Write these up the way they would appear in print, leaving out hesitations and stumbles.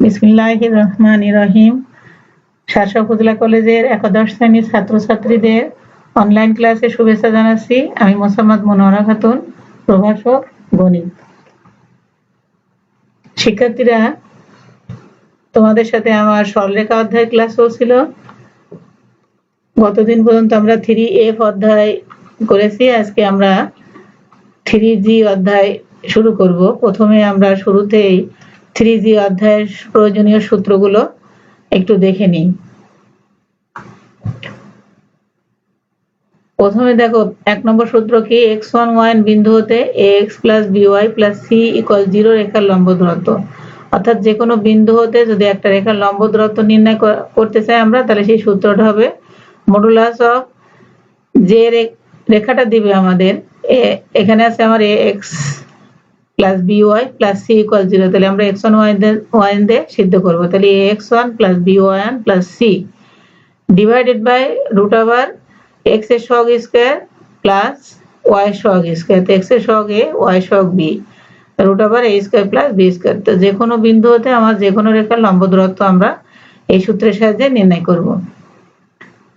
বিসমিল্লাহির রহমানির রহিম। শাসা উপজেলা কলেজের একাদশ শ্রেণীর ছাত্রছাত্রীদের অনলাইন ক্লাসে শুভেচ্ছা জানাচ্ছি। আমি মোসাম্মদ মনোয়ারা খাতুন, প্রভাষক গণিত। শিক্ষার্থীরা, তোমাদের সাথে আমার সরলরেখা অধ্যায় ক্লাস চলছিল। গতদিন পর্যন্ত আমরা 3F অধ্যায় করেছি। আজকে আমরা 3G অধ্যায় শুরু করব। প্রথমে আমরা শুরুতেই 3G অধ্যায়ের প্রয়োজনীয় সূত্রগুলো একটু দেখে নিই। প্রথমে দেখো, 1 নম্বর সূত্র কি? x1 y বিন্দু হতে ax plus by plus c equals 0 রেখার লম্ব দূরত্ব। অর্থাৎ যে কোনো বিন্দু হতে যদি একটা রেখার লম্ব দূরত্ব নির্ণয় করতে চাই আমরা, তাহলে সেই সূত্রটা হবে মডুলাস অফ যে রেখাটা দিবে আমাদের, এখানে আছে আমার ax plus by plus c equals 0, তাহলে আমরা x1 y দিয়ে সিদ্ধ করব। তাহলে ax1 plus by1 plus c divided by root over x এর সহগ স্কয়ার প্লাস y এর সহগ স্কয়ার। তো x এর সহগ a, y এর সহগ b, root over a square plus b square. তো যে কোনো বিন্দু হতে আমার যে কোনো রেখার লম্ব দূরত্ব আমরা এই সূত্রের সাহায্যে নির্ণয় করব।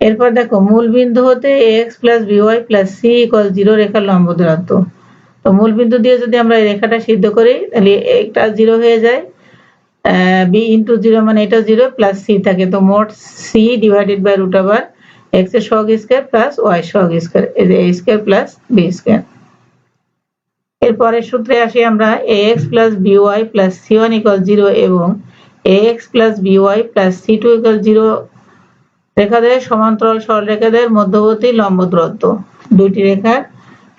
এরপর দেখো, মূল বিন্দু হতে ax plus by plus c equals 0 রেখার লম্ব দূরত্ব। তো মূল বিন্দু দিয়ে যদি আমরা এই রেখাটা সিদ্ধ করি, তাহলে এটা 0 হয়ে যায়, b into 0 মানে এটা 0 প্লাস c থাকে। তো মোট c divided by root over x এর সহগ স্কয়ার প্লাস y এর সহগ স্কয়ার, এই যে a square plus b square. এরপরের সূত্রে আসি আমরা, ax plus by plus c1 equals 0 এবং ax plus by plus c2 equals 0 রেখাদের সমান্তরাল সরলরেখাদের মধ্যবর্তী লম্ব দূরত্ব। দুইটি রেখার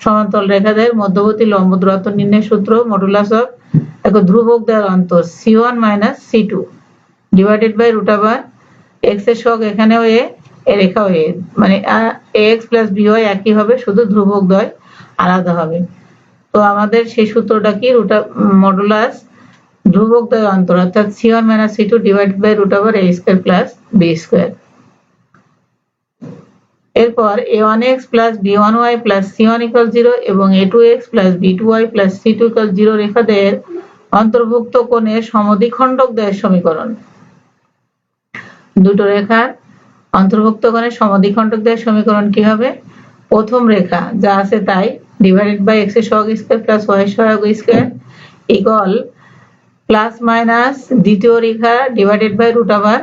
সমান্তরাল রেখাদের মধ্যবর্তী লম্ব দূরত্ব নির্ণয়ের সূত্র মডুলাস অফ দেখো ধ্রুবক দেওয়ার অন্তর c1 minus c2 divided by root over x এর সহগ এখানেও a, এর রেখাও a, মানে ax plus by একই হবে, শুধু ধ্রুবক দ্বয় আলাদা হবে। তো আমাদের সেই সূত্রটা কি? মডুলাস ধ্রুবক দ্বয় অন্তর, অর্থাৎ c1 minus c2 divided by root over a square plus b square. এরপর a1x plus b1y plus c1 equals 0 এবং a2x plus b2y plus c2 equals 0 রেখাদের অন্তর্ভুক্ত কোণের সমদ্বিখণ্ডক দ্বয়ের সমীকরণ। দুটো রেখার অন্তর্ভুক্ত কোণের সমদ্বিখণ্ডক দ্বয়ের সমীকরণ কি হবে? প্রথম রেখা যা আছে তাই ডিভাইডেড বাই x এর সহগ স্কয়ার প্লাস y এর সহগ স্কয়ার ইকুয়াল প্লাস মাইনাস দ্বিতীয় রেখা divided by root over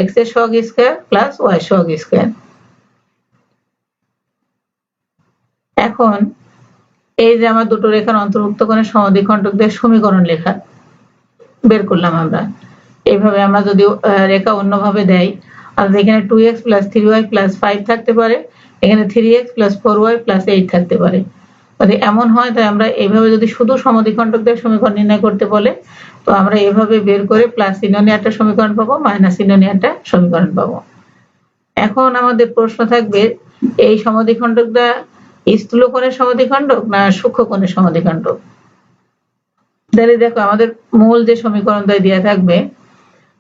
x এর সহগ স্কয়ার প্লাস y এর সহগ স্কয়ার। এখন এই যে আমার দুটো রেখার অন্তর্ভুক্ত কোণের সমদ্বিখণ্ডকদের সমীকরণ লেখা বের করলাম আমরা। এইভাবে আমরা যদি রেখা অন্যভাবে দেই, আর এখানে 2x plus 3y plus 5 থাকতে পারে, এখানে 3x plus 4y plus 8 থাকতে পারে। যদি এমন হয় তাই আমরা এইভাবে যদি শুধু সমদ্বিখণ্ডকদের সমীকরণ নির্ণয় করতে বলে, তো আমরা এইভাবে বের করে প্লাস চিহ্ন নিয়ে একটা সমীকরণ পাবো, মাইনাস চিহ্ন নিয়ে একটা সমীকরণ পাবো। এখন আমাদের প্রশ্ন থাকবে, এই সমদ্বিখণ্ডকটা স্থূল কোণের সমদ্বিখণ্ডক না সূক্ষ্ম কোণের সমদ্বিখণ্ডক? তাহলে দেখো, আমাদের মূল যে সমীকরণ দেওয়া থাকবে,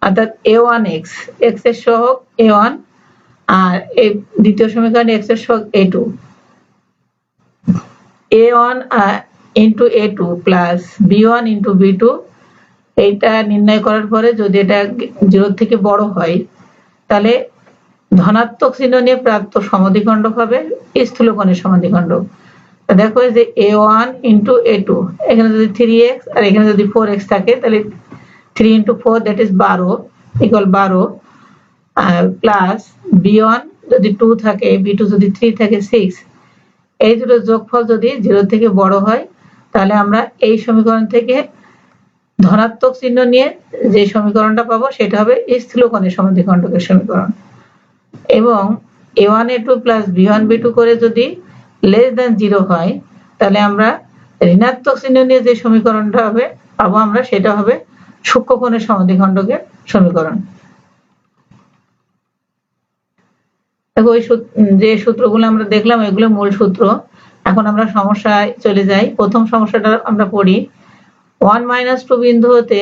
অর্থাৎ a1x, x এর সহগ a1, আর এই দ্বিতীয় সমীকরণ x এর সহগ a2, a1 into a2 plus b1 into b2, এইটা নির্ণয় করার পরে যদি এটা 0 থেকে বড় হয়, তাহলে ধনাত্মক চিহ্ন নিয়ে প্রাপ্ত সমদ্বিখণ্ডক হবে স্থূল কোণের সমদ্বিখণ্ডক। দেখো যে a1 into a2, এখানে যদি 3x আর এখানে যদি 4x থাকে, তাহলে 3 into 4 that is 12 equal 12 plus b1 যদি 2 থাকে, b2 যদি 3 থাকে 6, এই দুটো যোগফল যদি 0 থেকে বড় হয়, তাহলে আমরা এই সমীকরণ থেকে ধনাত্মক চিহ্ন নিয়ে যে সমীকরণটা পাবো সেটা হবে স্থূল কোণের সমদ্বিখণ্ডকের সমীকরণ। এবং a1 a2 plus b1 b2 করে যদি লেস দ্যান 0 হয়, তাহলে আমরা ঋণাত্মক চিহ্ন নিয়ে যে সমীকরণটা হবে পাবো আমরা, সেটা হবে সূক্ষ্ম কোণের সমদ্বিখণ্ডকের সমীকরণ। দেখো, ওই যে সূত্রগুলো আমরা দেখলাম এগুলো মূল সূত্র। এখন আমরা সমস্যায় চলে যাই। প্রথম সমস্যাটা আমরা পড়ি। 1 minus 2 বিন্দু হতে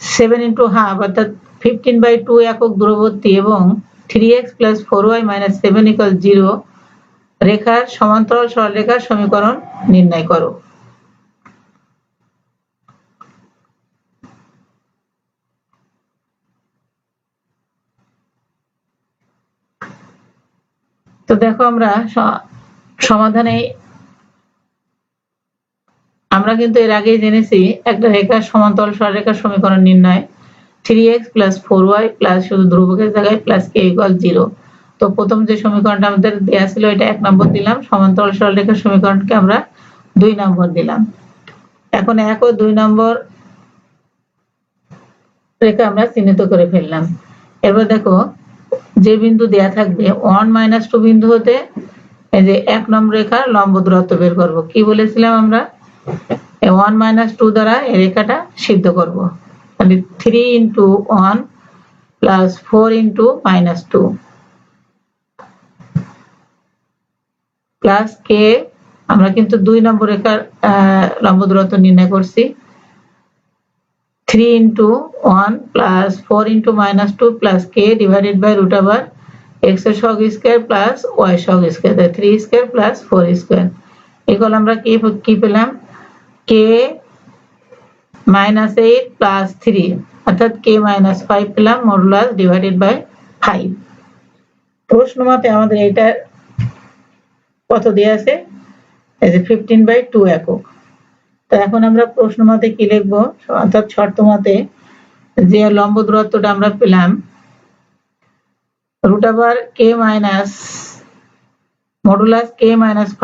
7 into half অর্থাৎ 15/2 একক দূরবর্তী এবং 3x plus 4y minus 7 equals 0 রেখার সমান্তরাল সরলরেখার সমীকরণ নির্ণয় করো। তো দেখো আমরা সমাধানে আমরা কিন্তু এর আগেই জেনেছি একটা রেখার সমান্তরাল সরলরেখার সমীকরণ নির্ণয় 3x + 4y + শুধু ধ্রুবকের জায়গায় + k = 0। তো প্রথম যে সমীকরণটা আমাদের দেয়া ছিল এটা 1 নম্বর দিলাম, সমান্তরাল সরলরেখার সমীকরণকে আমরা 2 নম্বর দিলাম। এখন 1 ও 2 নম্বর রেখা আমরা চিহ্নিত করে ফেললাম। এবার দেখো যে বিন্দু দেয়া থাকবে 1 - 2 বিন্দু হতে এই যে 1 নম্বর রেখার লম্ব দূরত্ব বের করব। কি বলেছিলাম আমরা? 1 - 2 দ্বারা এই রেখাটা সিদ্ধ করব। তাহলে 3 × 1 + 4 × -2 প্লাস k, আমরা কিন্তু 2 নম্বর রেখার লম্ব দূরত্ব নির্ণয় করছি। 3 × 1 + 4 × -2 + k / (x এর সহগ স্কয়ার + y সহগ স্কয়ার) 3 স্কয়ার + 4 স্কয়ার ইকুয়াল আমরা কি পেলাম? k - 8 + 3 অর্থাৎ k - 5 পেলাম মডুলাস / 5। প্রশ্ন মতে আমাদের এটা কত দেয়া আছে? এই যে 15/2 একক। তো এখন আমরা প্রশ্ন মতে কি লিখব? অর্থাৎ শর্ত মতে যে লম্ব দূরত্বটা আমরা পেলাম √k - মডুলাস k - 5 /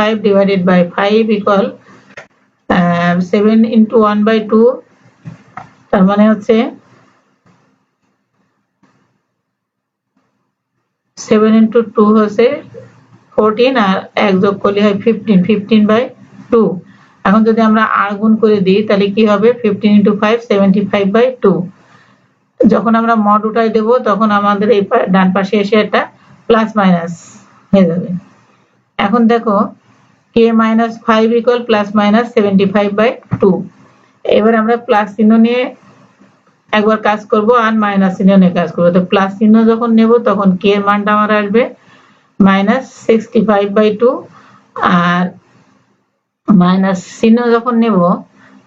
5 ইকুয়াল 7 × 1/2, তার মানে হচ্ছে 7 × 2 হচ্ছে 14 আর 1 যোগ করলে হয় 15, 15/2। এখন যদি আমরা r গুণ করে দিই তাহলে কি হবে? 15 × 5 75/2। যখন আমরা মড উঠাই দেব তখন আমাদের এই ডান পাশে এসে এটা প্লাস মাইনাস হয়ে যাবে। এখন দেখো k - 5 ইকুয়াল ± 75/2। এবার আমরা প্লাস চিহ্ন নিয়ে একবার কাজ করব আর মাইনাস চিহ্ন নিয়ে কাজ করব। তো প্লাস চিহ্ন যখন নেব তখন k এর মানটা আমার আসবে -65/2 আর মাইনাস চিহ্ন যখন নেব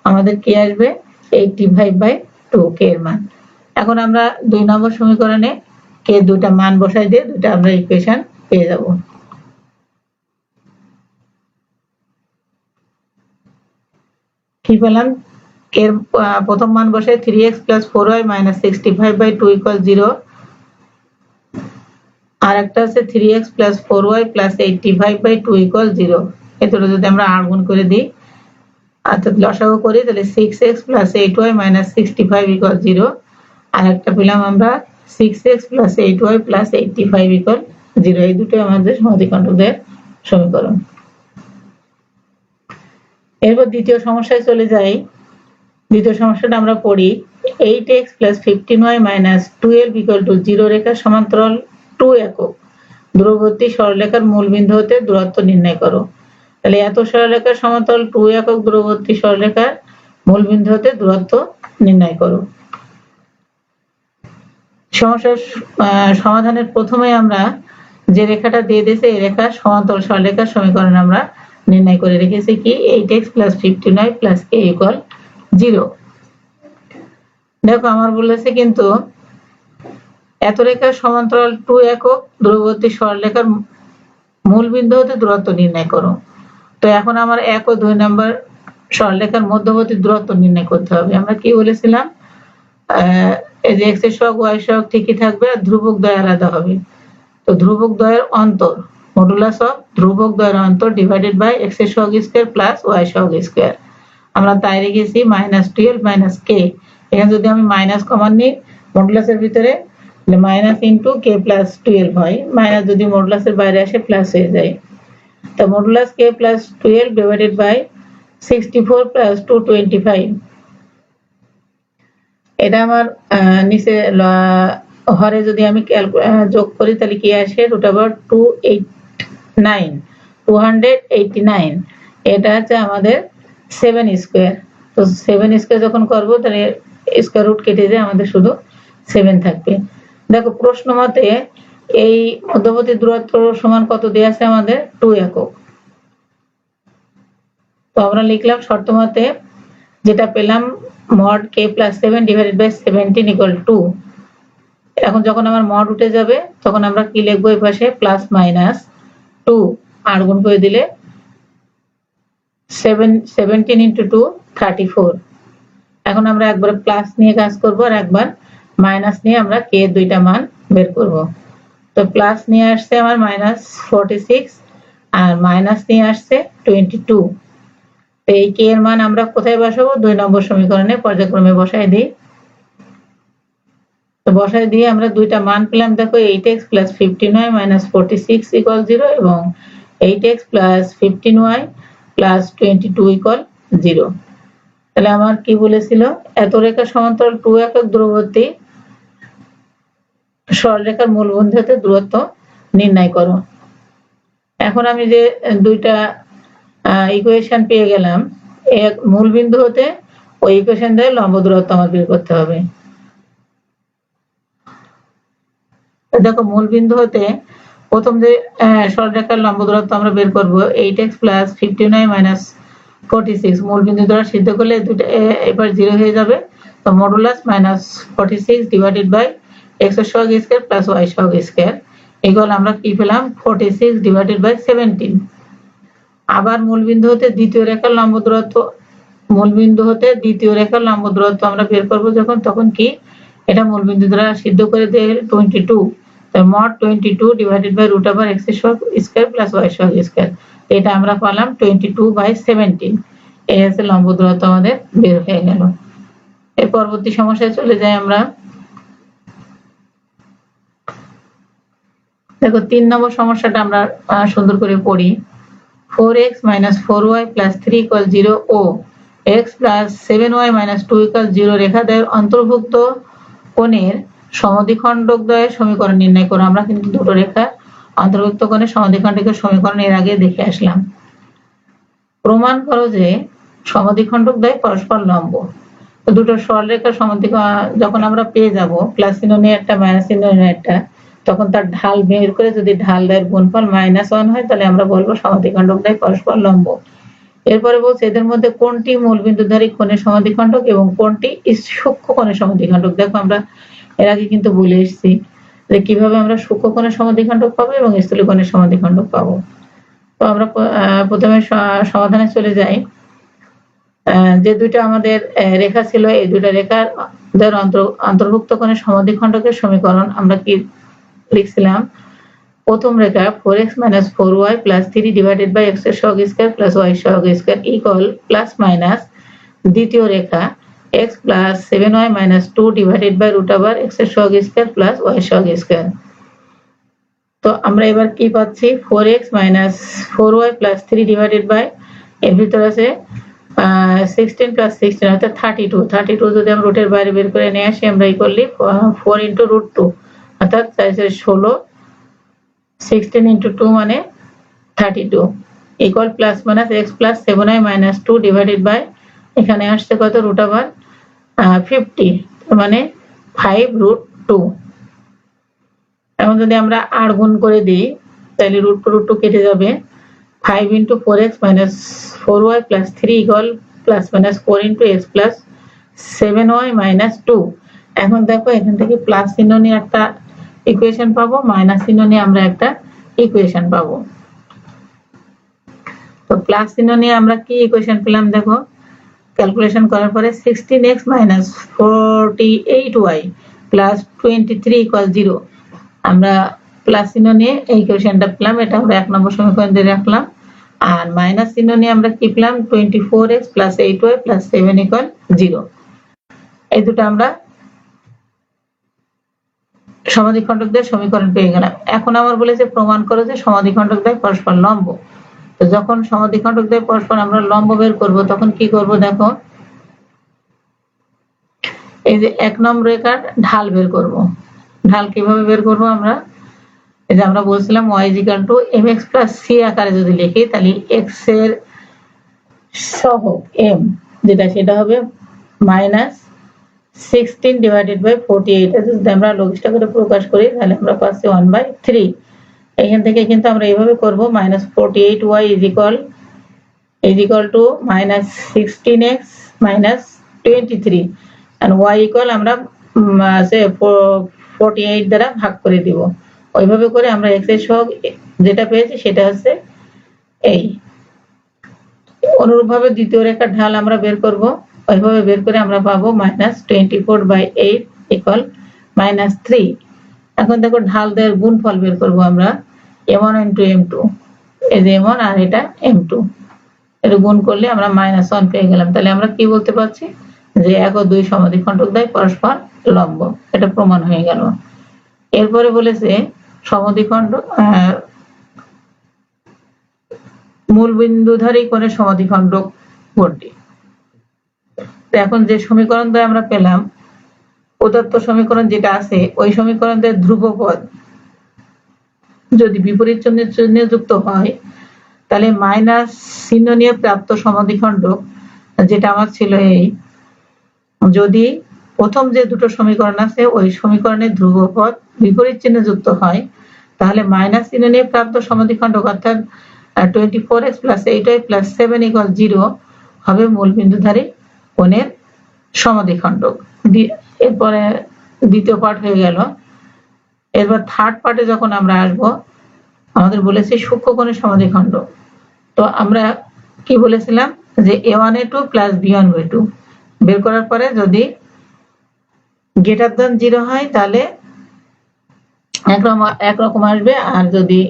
আমাদের কি আসবে? 85/2 k এর মান। এখন আমরা 2 নম্বর সমীকরণে k দুটো মান বসাই দিয়ে দুটো আমরা ইকুয়েশন পেয়ে যাব। কি পেলাম? k এর প্রথম মান বসাই 3x + 4y - 65/2 = 0। আর একটা আছে 3x + 4y + 85/2 = 0। এই দুটো যদি আমরা r গুণ করে দিই অর্থাৎ লসাগু করি তাহলে 6x + 8y - 65 = 0। আর একটা পেলাম আমরা 6x + 8y + 85 = 0। এই দুটো আমাদের সমদ্বিখণ্ডকদের সমীকরণ। এরপর দ্বিতীয় সমস্যায় চলে যাই। দ্বিতীয় সমস্যাটা আমরা পড়ি 8x + 15y - 12 = 0 রেখার সমান্তরাল 2 একক দূরবর্তী সরলরেখার মূল বিন্দু হতে দূরত্ব নির্ণয় করো। তাহলে এত সরলরেখার সমান্তরাল 2 একক দূরবর্তী সরলরেখার মূল বিন্দু হতে দূরত্ব নির্ণয় করো। সমস্যার সমাধানের প্রথমে আমরা যে রেখাটা দিয়ে দিয়েছে এই রেখার সমান্তরাল সরলরেখার সমীকরণ আমরা নির্ণয় করে রেখেছি কি 8x + 15y + k = 0। দেখো আমার বলেছে কিন্তু এত রেখার সমান্তরাল 2 একক দূরবর্তী সরলরেখার মূল বিন্দু হতে দূরত্ব নির্ণয় করো। তো এখন আমার 1 ও 2 নম্বর সরলরেখার মধ্যবর্তী দূরত্ব নির্ণয় করতে হবে। আমরা কি বলেছিলাম? এই যে x এর সহগ y সহগ ঠিকই থাকবে আর ধ্রুবক দ্বয় আলাদা হবে। তো ধ্রুবক দ্বয়ের অন্তর মডুলাস অফ ধ্রুবক দ্বয়ের অন্তর / x এর সহগ স্কয়ার + y সহগ স্কয়ার। আমরা তাই রেখেছি -12 - k। এখানে যদি আমি মাইনাস কমন নিই মডুলাসের ভিতরে মাইনাস ইনটু k + 12 হয়, মাইনাস যদি মডুলাসের বাইরে আসে প্লাস হয়ে যায়। তো মডুলাস k + 12 / 64 + 225। এটা আমার নিচে হরে যদি আমি যোগ করি তাহলে কি আসে? √289 এটা হচ্ছে আমাদের 7 স্কয়ার। তো 7 স্কয়ার যখন করব তাহলে স্কয়ার রুট কেটে যায় আমাদের শুধু 7 থাকবে। দেখো প্রশ্ন মতে এই মধ্যবর্তী দূরত্ব সমান কত দেয়া আছে আমাদের? 2 একক। তো আমরা লিখলাম শর্ত মতে যেটা পেলাম mod k + 7 / 17 = 2। এখন যখন আমার মড উঠে যাবে তখন আমরা কি লিখবো এই পাশে প্লাস মাইনাস 2 8 গুণ করে দিলে 17 into 2 34। এখন আমরা একবার প্লাস নিয়ে কাজ করব আর একবার মাইনাস নিয়ে আমরা কে এর দুইটা মান বের করব। তো প্লাস নিয়ে আসছে আমার -46 আর মাইনাস নিয়ে আসছে 22। তো এই কে এর মান আমরা কোথায় বসাবো? 2 নম্বর সমীকরণে পর্যায়ক্রমে বসাই দিই। তো বসাই দিয়ে আমরা দুইটা মান পেলাম, দেখো 8x + 15y - 46 = 0 এবং 8x + 15y + 22 = 0। তাহলে আমার কি বলেছিল, এত রেখা সমান্তরাল 2 একক দূরবর্তী সরলরেখার মূলবিন্দু হতে দূরত্ব নির্ণয় করো। এখন আমি যে দুইটা ইকুয়েশন পেয়ে গেলাম, এক মূলবিন্দু হতে ওই ইকুয়েশন দিয়ে লম্ব দূরত্ব আমার বের করতে হবে। দেখো মূলবিন্দু হতে প্রথম যে সরলরেখার লম্ব দূরত্ব আমরা বের করব 8x + 15y - 46। মূলবিন্দু দ্বারা সিদ্ধ করলে দুটো এবার 0 হয়ে যাবে। তো মডুলাস -46 / x সহগ স্কয়ার + y সহগ স্কয়ার ইকুয়াল আমরা কি পেলাম 46 / 17। আবার মূলবিন্দু হতে দ্বিতীয় রেখার লম্ব দূরত্ব আমরা বের করব যখন, তখন কি এটা মূলবিন্দু দ্বারা সিদ্ধ করে দেয় 22। তাই mod 22 / √x সহগ স্কয়ার + y সহগ স্কয়ার, এটা আমরা পেলাম 22/17। এই হচ্ছে লম্ব দূরত্ব আমাদের বের হয়ে গেল। এর পরবর্তী সমস্যায় চলে যাই আমরা। দেখো 3 নম্বর সমস্যাটা আমরা সুন্দর করে পড়ি। 4x - 4y + 3 = 0 ও x + 7y - 2 = 0 রেখাদ্বয়ের অন্তর্ভুক্ত কোণের সমদ্বিখণ্ডকদ্বয়ের সমীকরণ নির্ণয় করো। আমরা কিন্তু দুটো রেখা অন্তর্ভুক্ত কোণের সমদ্বিখণ্ডকের সমীকরণ এর আগে দেখে আসলাম। প্রমাণ করো যে সমদ্বিখণ্ডকদ্বয় পরস্পর লম্ব। তো দুটো সরলরেখার যখন আমরা পেয়ে যাব, প্লাস চিহ্ন নিয়ে একটা মাইনাস চিহ্ন নিয়ে একটা, তখন তার ঢাল বের করে যদি ঢাল দ্বয়ের গুণফল -1 হয় তাহলে আমরা বলবো সমদ্বিখণ্ডকদ্বয় পরস্পর লম্ব। এরপরে বলছে এদের মধ্যে কোনটি মূলবিন্দুধারী কোণের সমদ্বিখণ্ডক এবং কোনটি সূক্ষ্ম কোণের সমদ্বিখণ্ডক। দেখো আমরা এর আগে কিন্তু বলে এসেছি যে কিভাবে আমরা সূক্ষ্ম কোণের সমদ্বিখণ্ডক পাবো এবং স্থূল কোণের সমদ্বিখণ্ডক পাবো। তো আমরা প্রথমে সমাধানে চলে যাই। যে দুইটা আমাদের রেখা ছিল, এই দুইটা রেখার অন্তর্ভুক্ত কোণের সমদ্বিখণ্ডকের সমীকরণ আমরা কি লিখছিলাম? প্রথম রেখা 4x - 4y + 3 / x সহগ স্কয়ার + y সহগ স্কয়ার ইকুয়াল প্লাস মাইনাস দ্বিতীয় রেখা x + 7y - 2 / √x সহগ স্কয়ার + y সহগ স্কয়ার। তো আমরা এবার কি পাচ্ছি? 4x - 4y + 3 এর ভিতর আছে 16 + 16 অর্থাৎ 32 যদি আমরা রুটের বাইরে বের করে নিয়ে আসি, আমরা ইকুয়ালি 4 × √2 অর্থাৎ 16, 16 × 2 মানে 32 equal plus minus x + 7y - 2 এখানে আসছে কত? √50 মানে 5√2। এখন যদি আমরা 8 গুণ করে দিই তাহলে √2 কেটে যাবে। 5 × 4x - 4y + 3 equal plus minus 4 × x + 7y - 2। এখন দেখো এখান থেকে প্লাস চিহ্ন নিয়ে একটা ইকুয়েশন পাবো, মাইনাস চিহ্ন নিয়ে আমরা একটা ইকুয়েশন পাবো। তো প্লাস চিহ্ন নিয়ে আমরা কি ইকুয়েশন পেলাম? দেখো ক্যালকুলেশন করার পরে 16x - 48y + 23 = 0। আমরা প্লাস চিহ্ন নিয়ে এই ইকুয়েশনটা পেলাম, এটা আমরা 1 নম্বর সমীকরণ দিয়ে রাখলাম। আর মাইনাস চিহ্ন নিয়ে আমরা কি পেলাম? 24x + 8y + 7 = 0। এই দুটো আমরা সমদ্বিখণ্ডকদ্বয়ের সমীকরণ পেয়ে গেলাম। এখন আমার বলেছে প্রমাণ করো যে সমদ্বিখণ্ডকদ্বয় পরস্পর লম্ব। তো যখন সমদ্বিখণ্ডকদ্বয় পরস্পর আমরা লম্ব বের করব তখন কি করব? দেখো এই যে 1 নম্বর রেখার ঢাল বের করব। ঢাল কিভাবে বের করব? আমরা এই যে আমরা বলছিলাম y = mx + c আকারে যদি লিখি তাহলে x এর সহগ m যেটা সেটা হবে -16 / 48। যদি আমরা লঘিষ্ঠ করে প্রকাশ করি তাহলে আমরা পাচ্ছি 1/3। এখান থেকে কিন্তু আমরা এইভাবে করব -48y = -16x - 23 and y = আমরা 48 দ্বারা ভাগ করে দিব। ওইভাবে করে আমরা x এর সহগ যেটা পেয়েছি সেটা হচ্ছে এই। অনুরূপভাবে দ্বিতীয় রেখার ঢাল আমরা বের করব, ওইভাবে বের করে আমরা পাবো -24/8 ইকুয়াল -3। এখন দেখো ঢাল দ্বয়ের গুণফল বের করব আমরা, m1 ইন্টু m2, এই যে m1 আর এটা m2, এটা গুণ করলে আমরা -1 পেয়ে গেলাম। তাহলে আমরা কি বলতে পারছি যে 1 ও 2 সমদ্বিখণ্ডক দ্বয় পরস্পর লম্ব, এটা প্রমাণ হয়ে গেল। এরপরে বলেছে সমদ্বিখণ্ড মূল বিন্দুধারী কোণের সমদ্বিখণ্ডক কোনটি। এখন যে সমীকরণ দ্বয় আমরা পেলাম, প্রদত্ত সমীকরণ যেটা আছে ওই সমীকরণের ধ্রুবপদ যদি বিপরীত চিহ্নে যুক্ত হয়, তাহলে মাইনাস চিহ্ন নিয়ে প্রাপ্ত সমদ্বিখণ্ডক যেটা আমার ছিল এই, যদি প্রথম যে দুটো সমীকরণ আছে ওই সমীকরণের ধ্রুবপদ বিপরীত চিহ্নে যুক্ত হয়, তাহলে মাইনাস চিহ্ন নিয়ে প্রাপ্ত সমদ্বিখণ্ডক অর্থাৎ 24x + 8y + 7 = 0 হবে মূল বিন্দুধারী কোণের সমদ্বিখণ্ডক। এরপরে দ্বিতীয় পার্ট হয়ে গেল। এরপর থার্ড পার্টে যখন আমরা আসব, আমাদের বলেছে সূক্ষ্ম কোণের সমদ্বিখণ্ডক। তো আমরা কি বলেছিলাম যে a1a2 + b1b2 বের করার পরে যদি > 0 হয় তাহলে একরকম আসবে, আর যদি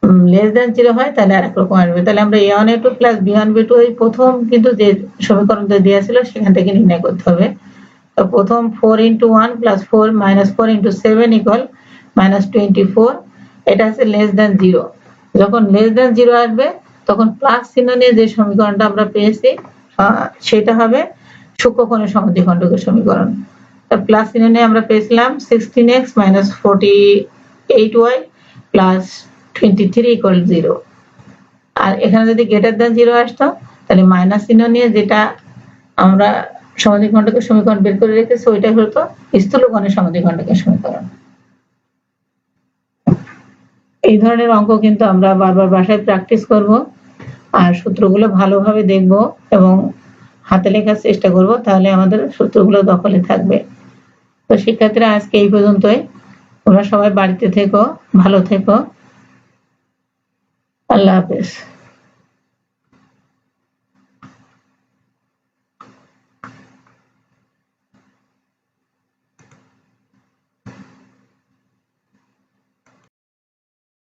<0 হয় তাহলে আরেক রকম আসবে। তাহলে আমরা a1a2 + b1b2 এই প্রথম কিন্তু যে সমীকরণটা দেওয়া ছিল সেখান থেকে নির্ণয় করতে হবে। তো প্রথম 4 × 1 + 4 - 4 × 7 = -24, এটা হচ্ছে <0। যখন <0 আসবে তখন প্লাস চিহ্ন নিয়ে যে সমীকরণটা আমরা পেয়েছি সেটা হবে সূক্ষ্ম কোণের সমদ্বিখণ্ডকের সমীকরণ। প্লাস চিহ্ন নিয়ে আমরা পেয়েছিলাম 16x - 48y + 23 = 0। আর এখানে যদি > 0 আসতো তাহলে মাইনাস চিহ্ন নিয়ে যেটা আমরা সমদ্বিখণ্ডকের সমীকরণ বের করে রেখেছি ওইটাই হতো স্থূল কোণের সমদ্বিখণ্ডকের সমীকরণ। এই ধরনের অঙ্ক কিন্তু আমরা বারবার বাসায় প্র্যাকটিস করব, আর সূত্রগুলো ভালোভাবে দেখব এবং হাতে লেখার চেষ্টা করব, তাহলে আমাদের সূত্রগুলো দখলে থাকবে। তো শিক্ষার্থীরা আজকে এই পর্যন্তই। তোমরা সবাই বাড়িতে থেকো, ভালো থেকো। আল্লাহ হাফেজ।